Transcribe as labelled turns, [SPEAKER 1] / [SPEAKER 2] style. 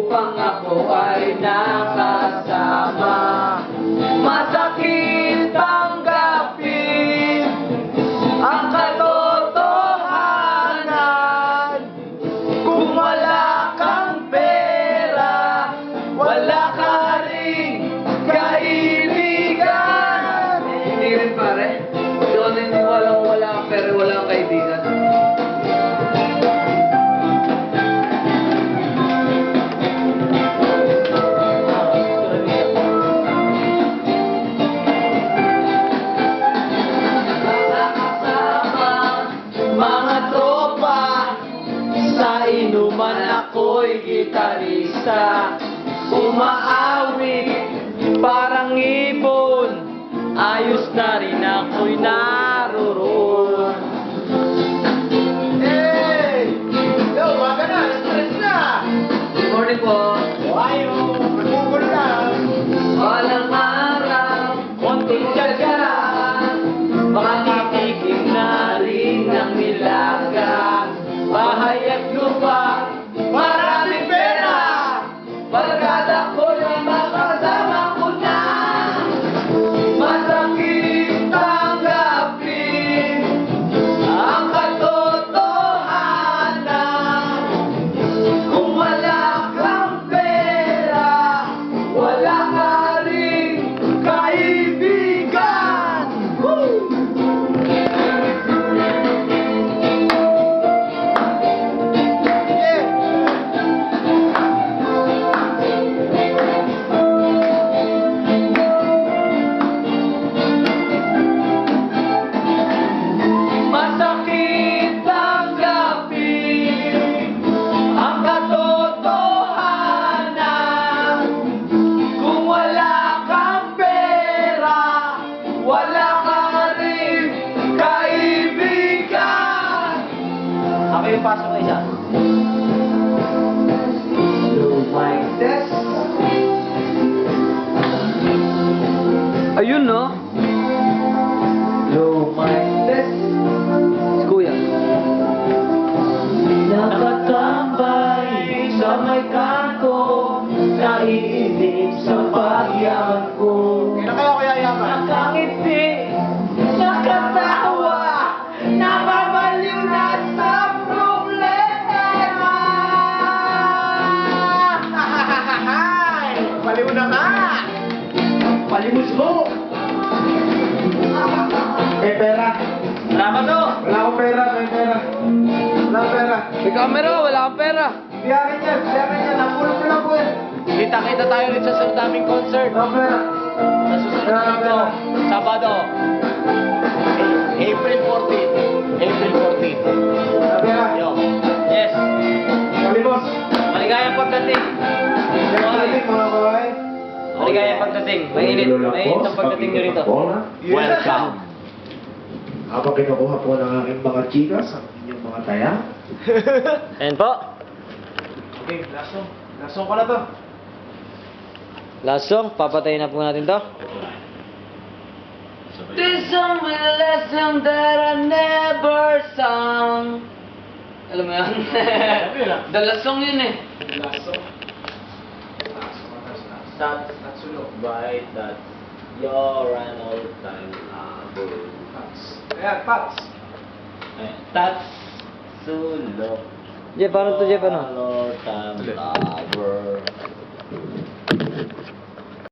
[SPEAKER 1] upang ako ay nakasama. Masakit tanggapin ang katotohanan. Kung wala kang pera, wala ka ring kaibigan. Hindi rin pare. Doon hindi walang wala kang pera, wala kang kaibigan. Inuman ako'y gitarista, umaawit parang ibon, ayos na rin ako'y naroon.
[SPEAKER 2] Hey! Yo, waga na! Stress na!
[SPEAKER 1] Good morning po.
[SPEAKER 2] Ayo! Nagugol na!
[SPEAKER 1] Walang araw, konting tiyaga, baka titikim na rin ng nilaga. Bahay at lupa, maraming pera, barkada ko na makasama ko na. Masakit tanggapin ang katotohanan. Kung wala kang pera, wala ka ring kaibigan. Woo! Masakit tanggapin ang katotohanan. Kung wala kang pera, wala ka rin kaibigan.
[SPEAKER 2] Ako yung pasok na isa.
[SPEAKER 1] Lumaytes. Ayun no? Lumaytes. Si Kuya. Nakatambay sa may kanto, naiinip sa pagyaman ko.
[SPEAKER 2] Kailan kaya ako yayaman?
[SPEAKER 1] Nakangiti, nakatawa, nababaliw na sa problema.
[SPEAKER 2] Paliw na nga! Palimos mo! Eh, pera.
[SPEAKER 1] Salamat to.
[SPEAKER 2] Wala akong pera, may pera. Wala akong pera.
[SPEAKER 1] May camera, wala kang pera.
[SPEAKER 2] Biyakin yan. Napulog lang po eh.
[SPEAKER 1] Kita-kita tayo rin sa susunod naming concert.
[SPEAKER 2] Wala akong pera.
[SPEAKER 1] Sa susunod na linggo, Sabado, April 14. April 14.
[SPEAKER 2] Wala pera.
[SPEAKER 1] Yo. Yes.
[SPEAKER 2] Palimos.
[SPEAKER 1] Maligayang pagdating.
[SPEAKER 2] Pagdating, mga kawain.
[SPEAKER 1] Maligayang pagdating. Mainit ang pagdating nyo rito. Welcome.
[SPEAKER 2] Habang kinukuha po ng aking mga chikas, ang inyong mga taya.
[SPEAKER 1] Ayan po.
[SPEAKER 2] Okay, lasong. Lasong ko na to.
[SPEAKER 1] Last song, papatayin na po natin to. This song will a lesson that I never sung. Alam mo yan? The last song yun eh.
[SPEAKER 2] Lasong.
[SPEAKER 1] That's right, that you're an old time lover.
[SPEAKER 2] Ayan, Pats.
[SPEAKER 1] That's Sulo. Jeff, paano to Jeff ano? Old time lover.